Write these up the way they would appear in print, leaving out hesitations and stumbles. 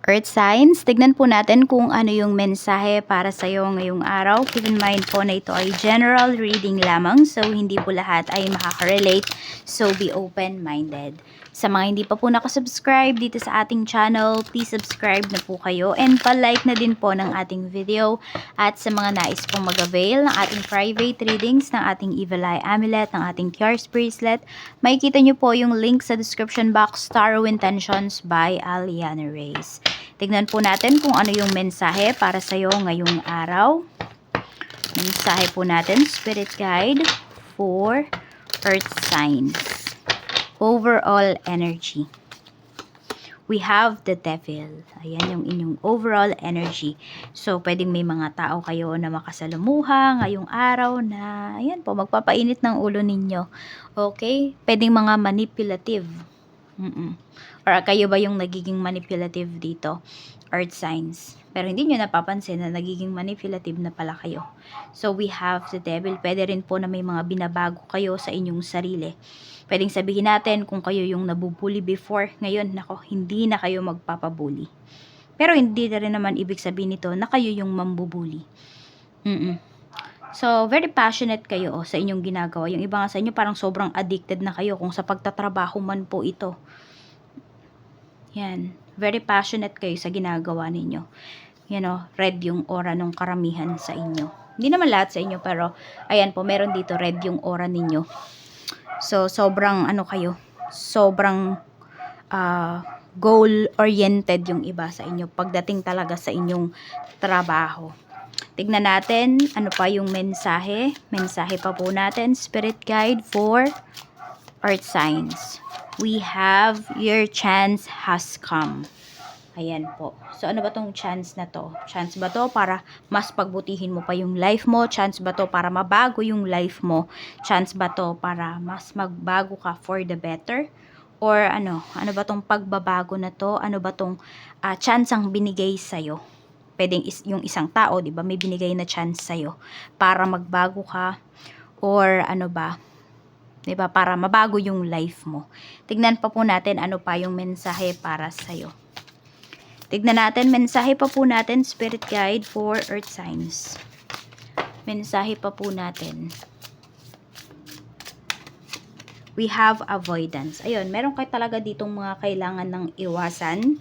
Earth signs, tignan po natin kung ano yung mensahe para sa iyo ngayong araw. Keep in mind po na ito ay general reading lamang, so hindi po lahat ay makaka-relate. So be open-minded. Sa mga hindi pa po nakasubscribe dito sa ating channel, please subscribe na po kayo and pa-like na din po ng ating video. At sa mga nais pong mag-avail ng ating private readings, ng ating Evil Eye Amulet, ng ating Tears Bracelet, makikita nyo po yung link sa description box, Tarot Intentions by Aliana Reyes. Tignan po natin kung ano yung mensahe para sa iyo ngayong araw. Mensahe po natin, Spirit Guide for Earth Signs. Overall energy. We have the Devil. Ayan yung inyong overall energy. So, pwedeng may mga tao kayo na makasalamuha ngayong araw na, ayan po, magpapainit ng ulo ninyo. Okay? Pwedeng mga manipulative. Or kayo ba yung nagiging manipulative dito? Earth signs. Pero hindi nyo napapansin na nagiging manipulative na pala kayo. So, we have the Devil. Pwede rin po na may mga binabago kayo sa inyong sarili. Pwedeng sabihin natin kung kayo yung nabubuli before. Ngayon, nako, hindi na kayo magpapabuli. Pero hindi na rin naman ibig sabihin nito na kayo yung mambubuli. So, very passionate kayo sa inyong ginagawa. Yung iba nga sa inyo parang sobrang addicted na kayo kung sa pagtatrabaho man po ito. Yan. Very passionate kayo sa ginagawa ninyo. Red yung aura ng karamihan sa inyo. Hindi naman lahat sa inyo, pero ayan po, meron dito red yung aura ninyo. So, sobrang kayo, sobrang goal-oriented yung iba sa inyo pagdating talaga sa inyong trabaho. Tignan natin, ano pa yung mensahe. Mensahe pa po natin, Spirit Guide for Earth Signs. We have your chance has come. Ayan po. So, ano ba tong chance na to? Chance ba to para mas pagbutihin mo pa yung life mo? Chance ba to para mabago yung life mo? Chance ba to para mas magbago ka for the better? Or ano ba tong pagbabago na to? Ano ba tong chance ang binigay sa'yo? Pwedeng yung isang tao, di ba, may binigay na chance sa'yo para magbago ka? Or ano ba? Diba? Para mabago yung life mo. Tignan pa po natin ano pa yung mensahe para sa'yo. Tignan natin, mensahe pa po natin, Spirit Guide for Earth Signs. Mensahe pa po natin. We have avoidance. Ayun, meron kayo talaga ditong mga kailangan ng iwasan.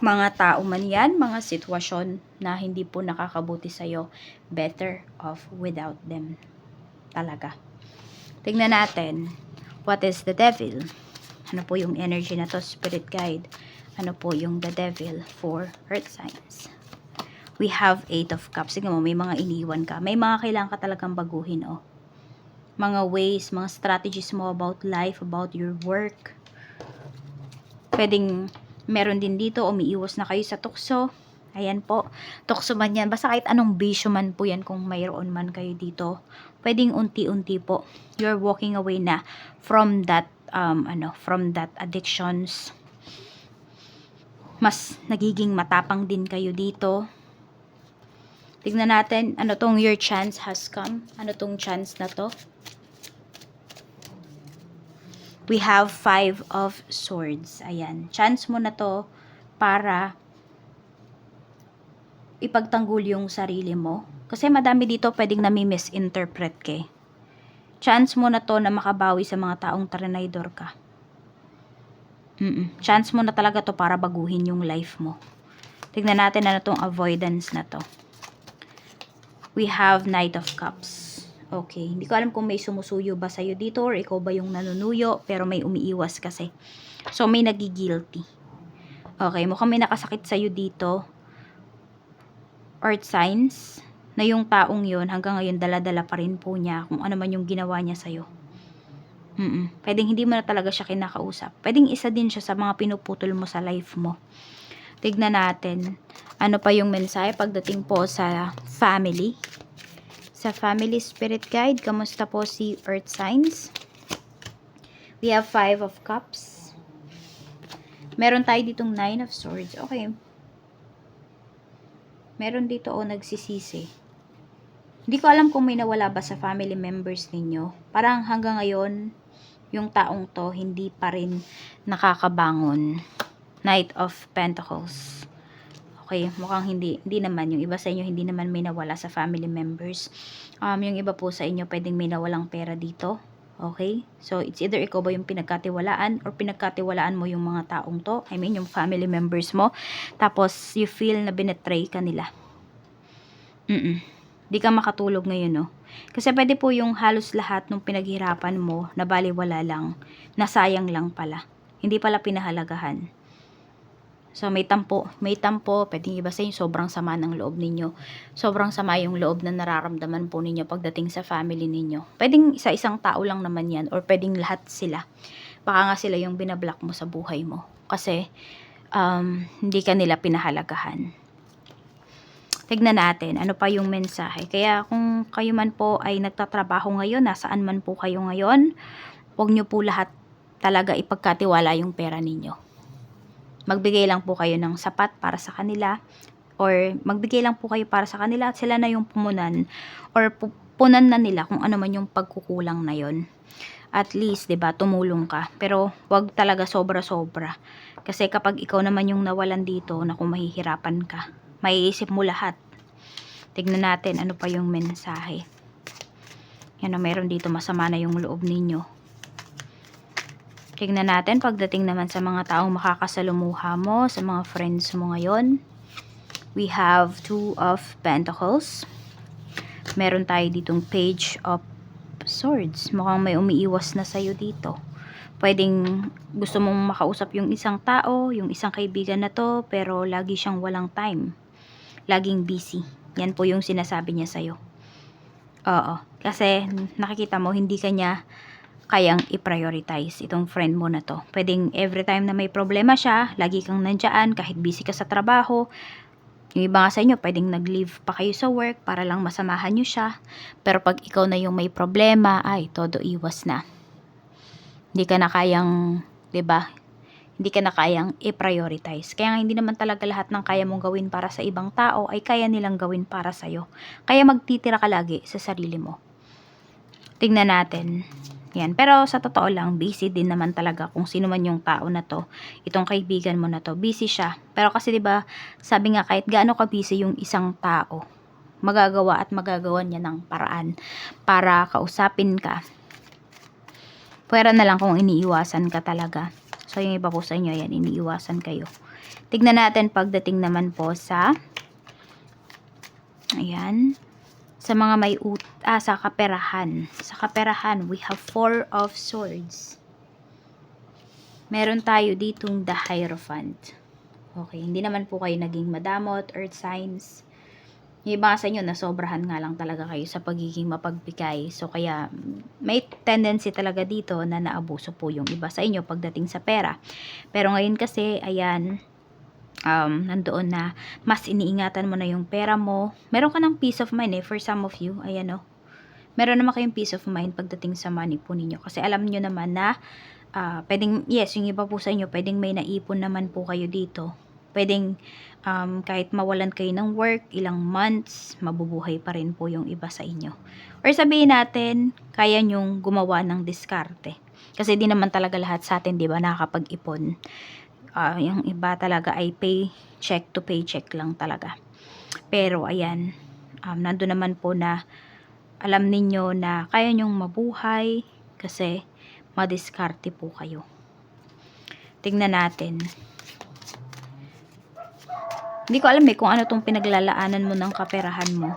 Mga tao man yan, mga sitwasyon na hindi po nakakabuti sa'yo. Better off without them. Talaga. Tignan natin, what is the Devil? Ano po yung energy na to, Spirit Guide? Ano po yung the Devil for Earth Signs? We have 8 of Cups. Sige mo, may mga iniwan ka. May mga kailangan ka talagang baguhin, Mga ways, mga strategies mo about life, about your work. Pwedeng meron din dito, umiiwas na kayo sa tukso. Ayan po, tukso man yan. Basta kahit anong bisyo man po yan, kung mayroon man kayo dito. Pwedeng unti-unti po. You're walking away na from that, from that addictions. Mas nagiging matapang din kayo dito. Tignan natin, ano tong your chance has come? Ano tong chance na to? We have 5 of Swords. Ayan, chance mo na to para ipagtanggol yung sarili mo. Kasi madami dito pwedeng nami-misinterpret ka. Chance mo na to na makabawi sa mga taong trinaydor ka. Chance mo na talaga to para baguhin yung life mo. Tignan natin ano tong avoidance na to. We have Knight of Cups. Okay, hindi ko alam kung may sumusuyo ba sa'yo dito or ikaw ba yung nanunuyo, pero may umiiwas kasi. So, may nagigilty. Okay, mukhang may nakasakit sa'yo dito. Earth signs na yung taong yun hanggang ngayon dala-dala pa rin po niya kung ano man yung ginawa niya sa'yo. Pwedeng hindi mo na talaga siya kinakausap. Pwedeng isa din siya sa mga pinuputol mo sa life mo. Tignan natin ano pa yung mensahe pagdating po sa family. Sa family, Spirit Guide, kamusta po si Earth signs? We have 5 of Cups. Meron tayo ditong 9 of Swords. Okay. Meron dito nagsisisi. Hindi ko alam kung may nawala ba sa family members ninyo. Parang hanggang ngayon, yung taong to hindi pa rin nakakabangon. Knight of Pentacles. Okay, mukhang hindi naman. Yung iba sa inyo, hindi naman may nawala sa family members. Yung iba po sa inyo, pwedeng may nawalang pera dito. Okay? So, it's either ikaw ba yung pinagkatiwalaan or pinagkatiwalaan mo yung mga taong to. I mean, yung family members mo. Tapos, you feel na binetray ka nila. Di ka makatulog ngayon, no? Kasi pwede po yung halos lahat ng pinaghirapan mo na baliwala lang, nasayang lang pala. Hindi pala pinahalagahan. So, may tampo, pwedeng iba sa inyo, sobrang sama ng loob ninyo. Sobrang sama yung loob na nararamdaman po ninyo pagdating sa family ninyo. Pwedeng isa-isang tao lang naman yan, or pwedeng lahat sila. Baka nga sila yung binablock mo sa buhay mo. Kasi, hindi ka nila pinahalagahan. Tignan natin, ano pa yung mensahe. Kaya kung kayo man po ay nagtatrabaho ngayon, nasaan man po kayo ngayon, huwag nyo po lahat talaga ipagkatiwala yung pera ninyo. Magbigay lang po kayo ng sapat para sa kanila, or magbigay lang po kayo para sa kanila at sila na yung pumunan or punan na nila kung ano man yung pagkukulang na yon. At least, 'di ba, tumulong ka. Pero wag talaga sobra-sobra. Kasi kapag ikaw naman yung nawalan dito, na kung mahihirapan ka, maiisip mo lahat. Tignan natin ano pa yung mensahe. Yan, meron dito masama na yung loob ninyo. Tignan natin pagdating naman sa mga taong makakasalumuha mo, sa mga friends mo ngayon. We have 2 of Pentacles. Meron tayo ditong Page of Swords. Mukhang may umiiwas na sa'yo dito. Pwedeng gusto mong makausap yung isang tao, yung isang kaibigan na to, pero lagi siyang walang time. Laging busy. Yan po yung sinasabi niya sa'yo. Oo. Kasi nakikita mo, hindi kanya kayang i-prioritize itong friend mo na to. Pwedeng every time na may problema siya, lagi kang nandyan, kahit busy ka sa trabaho. Yung iba nga sa inyo, pwedeng nag-leave pa kayo sa work para lang masamahan nyo siya. Pero pag ikaw na yung may problema, ay, todo iwas na. Hindi ka na kayang, 'di ba? Hindi ka na kayang i-prioritize. Kaya nga hindi naman talaga lahat ng kaya mong gawin para sa ibang tao ay kaya nilang gawin para sa'yo. Kaya magtitira ka lagi sa sarili mo. Tingnan natin. Yan. Pero sa totoo lang, busy din naman talaga kung sino man yung tao na to. Itong kaibigan mo na to, busy siya. Pero kasi 'di ba, sabi nga kahit gaano ka busy yung isang tao, magagawa at magagawa niya ng paraan para kausapin ka. Pwera na lang kung iniiwasan ka talaga. So yung iba po sa inyo, yan, iniiwasan kayo. Tignan natin pagdating naman po sa ayan, sa mga may sa kaperahan. Sa kaperahan, we have 4 of Swords. Meron tayo ditong the Hierophant. Okay, hindi naman po kayo naging madamot, earth signs. Yung iba sa inyo, nasobrahan nga lang talaga kayo sa pagiging mapagbigay. So, kaya may tendency talaga dito na naabuso po yung iba sa inyo pagdating sa pera. Pero ngayon kasi, ayan, nandoon na mas iniingatan mo na yung pera mo. Meron ka ng peace of mind for some of you. Ayan meron naman kayong peace of mind pagdating sa money po ninyo. Kasi alam nyo naman na pwedeng, yes, yung iba po sa inyo, pwedeng may naipon naman po kayo dito. Pwedeng kahit mawalan kayo ng work, ilang months, mabubuhay pa rin po yung iba sa inyo. Or sabihin natin, kaya nyong gumawa ng diskarte. Kasi di naman talaga lahat sa atin, di ba, nakakapag-ipon. Yung iba talaga ay paycheck to paycheck lang talaga. Pero ayan, nandun naman po na alam ninyo na kaya nyong mabuhay kasi madiskarte po kayo. Tingnan natin. Hindi ko alam kung ano tong pinaglalaanan mo ng kaperahan mo.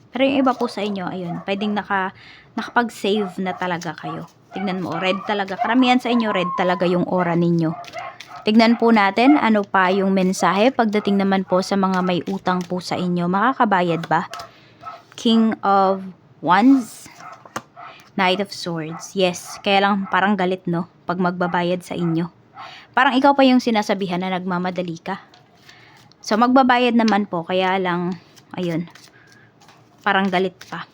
Pero yung iba po sa inyo, ayun, pwedeng nakapag-save na talaga kayo. Tingnan mo, red talaga. Karamihan sa inyo, red talaga yung aura ninyo. Tignan po natin ano pa yung mensahe pagdating naman po sa mga may utang po sa inyo. Makakabayad ba? King of Wands, Knight of Swords. Yes, kaya lang parang galit, no? Pag magbabayad sa inyo. Parang ikaw pa yung sinasabihan na nagmamadali ka. So, magbabayad naman po. Kaya lang, ayun, parang galit pa.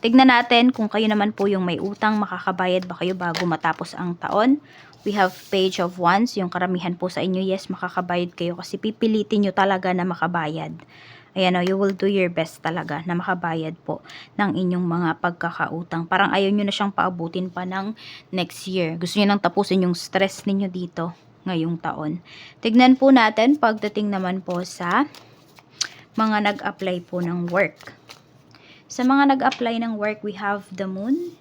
Tignan natin kung kayo naman po yung may utang, makakabayad ba kayo bago matapos ang taon? We have Page of Wands. Yung karamihan po sa inyo, yes, makakabayad kayo kasi pipilitin nyo talaga na makabayad. Ayan you will do your best talaga na makabayad po ng inyong mga pagkakautang. Parang ayaw nyo na siyang paabutin pa ng next year. Gusto nyo nang tapusin yung stress ninyo dito ngayong taon. Tignan po natin pagdating naman po sa mga nag-apply po ng work. Sa mga nag-apply ng work, we have the Moon.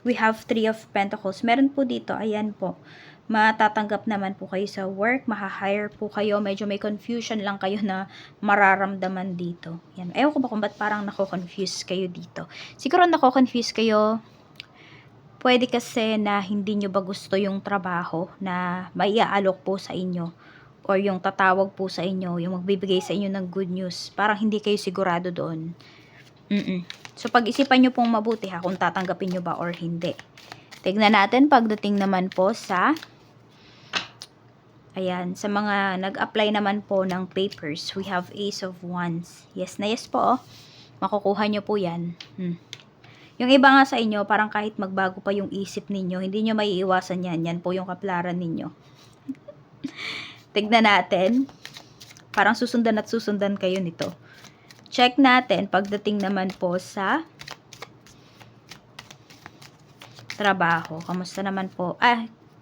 We have Three of Pentacles. Meron po dito, ayan po. Matatanggap naman po kayo sa work, maha-hire po kayo. Medyo may confusion lang kayo na mararamdaman dito. Yan. Ewan ko ba kung ba't parang nako-confuse kayo dito. Siguro nako-confuse kayo. Pwede kasi na hindi nyo ba gusto yung trabaho na maiaalok po sa inyo. Or yung tatawag po sa inyo, yung magbibigay sa inyo ng good news. Parang hindi kayo sigurado doon. So, pag-isipan nyo pong mabuti ha, kung tatanggapin nyo ba or hindi. Tignan natin pagdating naman po sa, ayan, sa mga nag-apply naman po ng papers, we have Ace of Wands. Yes na yes po, oh. Makukuha nyo po yan. Yung iba nga sa inyo, parang kahit magbago pa yung isip ninyo, hindi nyo maiiwasan yan. Yan po yung kaplaran ninyo. Tignan natin. Parang susundan at susundan kayo nito. Check natin pagdating naman po sa trabaho. Kamusta naman po?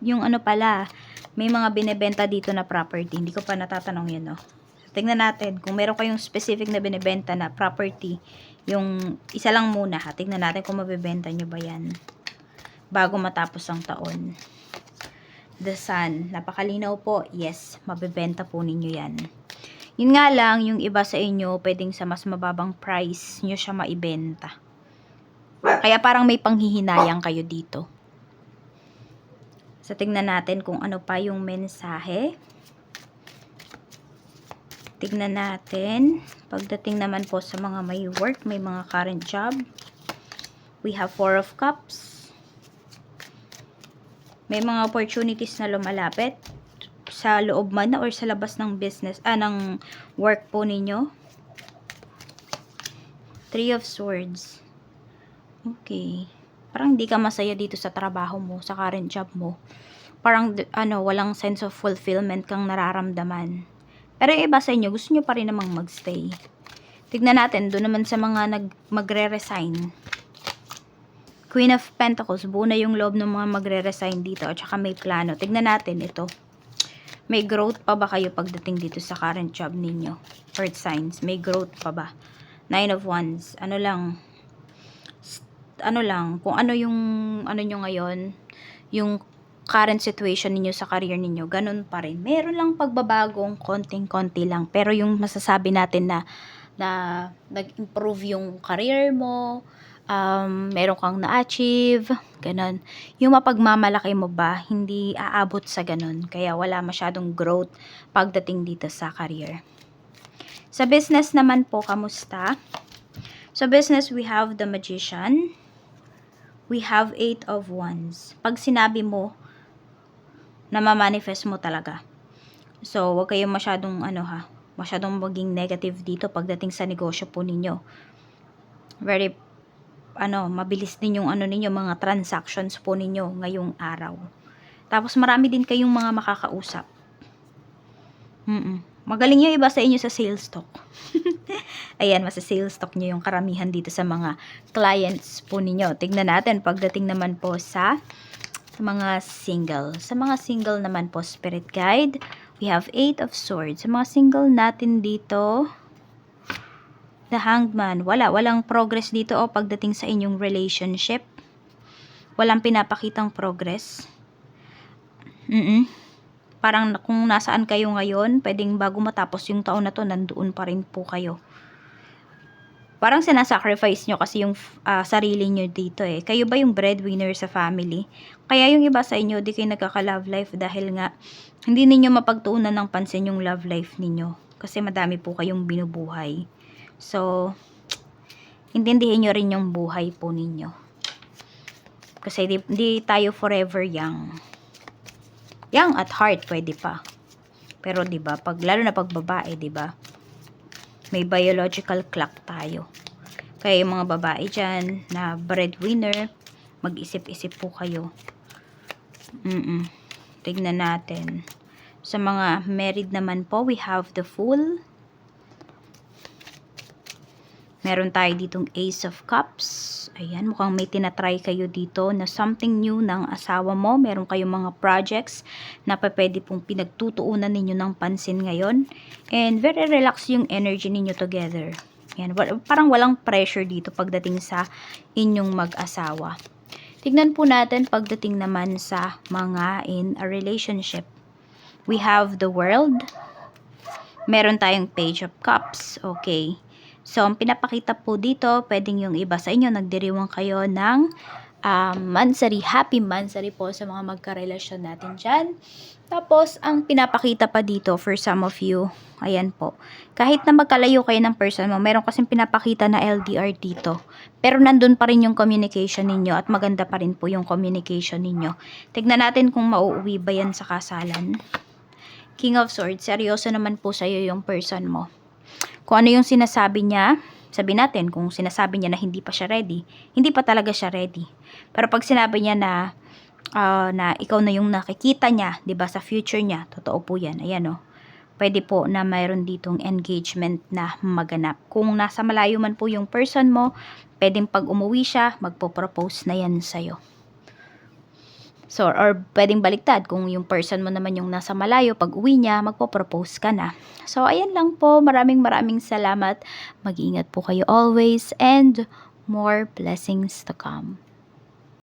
Yung ano pala, may mga binebenta dito na property. Hindi ko pa natatanong yun, no? So, tignan natin. Kung meron kayong specific na binebenta na property, yung isa lang muna ha. Tignan natin kung mabibenta nyo ba yan bago matapos ang taon. The Sun. Napakalinaw po. Yes, mabibenta po ninyo yan. Yun nga lang, yung iba sa inyo, pwedeng sa mas mababang price nyo siya maibenta. Kaya parang may panghihinayang kayo dito. So, tignan natin kung ano pa yung mensahe. Tignan natin. Pagdating naman po sa mga may work, may mga current job. We have Four of Cups. May mga opportunities na lumalapit sa loob man or sa labas ng business, ng work po ninyo. Three of Swords. Okay. Parang hindi ka masaya dito sa trabaho mo, sa current job mo. Parang, walang sense of fulfillment kang nararamdaman. Pero yung iba sa inyo, gusto nyo pa rin namang magstay. Tignan natin, doon naman sa mga magre-resign. Queen of Pentacles, buo na yung loob ng mga magre-resign dito at saka may plano. Tignan natin ito. May growth pa ba kayo pagdating dito sa current job ninyo? Earth signs, may growth pa ba? Nine of Wands, ano lang, kung ano yung, nyo ngayon, yung current situation ninyo sa career ninyo, ganun pa rin. Meron lang pagbabagong konting-konti lang. Pero yung masasabi natin na nag-improve yung career mo, meron kang na-achieve, ganun. Yung mapagmamalaki mo ba, hindi aabot sa ganun. Kaya wala masyadong growth pagdating dito sa career. Sa business naman po, kamusta? Sa business, we have the Magician. We have Eight of Wands. Pag sinabi mo, na ma-manifest mo talaga. So, wag kayong masyadong, masyadong maging negative dito pagdating sa negosyo po ninyo. Very mabilis din yung ninyo, mga transactions po ninyo ngayong araw. Tapos marami din kayong mga makakausap. Magaling yung iba sa inyo sa sales talk. Ayan, mas sales talk nyo yung karamihan dito sa mga clients po ninyo. Tignan natin pagdating naman po sa mga single. Sa mga single naman po, Spirit Guide, we have Eight of Swords. Sa mga single natin dito, The Hanged Man. Walang progress dito pagdating sa inyong relationship. Walang pinapakitang progress. Parang kung nasaan kayo ngayon, pwedeng bago matapos yung taon na to, nandoon pa rin po kayo. Parang sinasacrifice nyo kasi yung sarili nyo dito eh. Kayo ba yung breadwinner sa family? Kaya yung iba sa inyo, di kayo nagkaka-love life dahil nga hindi ninyo mapagtuunan ng pansin yung love life ninyo. Kasi madami po kayong binubuhay. So, intindihin nyo rin yung buhay po ninyo. Kasi di tayo forever young. Young at heart, pwede pa. Pero diba, lalo na pag babae, diba? May biological clock tayo. Kaya yung mga babae dyan na breadwinner, mag-isip-isip po kayo. Tignan natin. Sa mga married naman po, we have the Fool. Meron tayo ditong Ace of Cups. Ayan, mukhang may tinatry kayo dito na something new ng asawa mo. Meron kayong mga projects na pwede pong pinagtutuunan ninyo ng pansin ngayon. And very relaxed yung energy ninyo together. Ayan, parang walang pressure dito pagdating sa inyong mag-asawa. Tignan po natin pagdating naman sa mga in a relationship. We have the World. Meron tayong Page of Cups. Okay. So, ang pinapakita po dito, pwedeng yung iba sa inyo, nagdiriwang kayo ng mansari, happy mansari po sa mga magkarelasyon natin dyan. Tapos, ang pinapakita pa dito for some of you, ayan po, kahit na magkalayo kayo ng person mo, meron kasing pinapakita na LDR dito. Pero nandun pa rin yung communication ninyo at maganda pa rin po yung communication ninyo. Tignan natin kung mauuwi ba yan sa kasalan. King of Swords, seryoso naman po sa'yo yung person mo. Kung ano yung sinasabi niya, sabi natin, kung sinasabi niya na hindi pa siya ready, hindi pa talaga siya ready. Pero pag sinabi niya na ikaw na yung nakikita niya, 'di ba, sa future niya, totoo po 'yan. Ayan, oh. Pwede po na mayroon ditong engagement na maganap. Kung nasa malayo man po yung person mo, pwedeng pag umuwi siya, magpo-propose na 'yan sa'yo. So, or pwedeng baliktad, kung yung person mo naman yung nasa malayo, pag uwi niya, magpo-propose ka na. So, ayan lang po. Maraming salamat. Mag-iingat po kayo always and more blessings to come.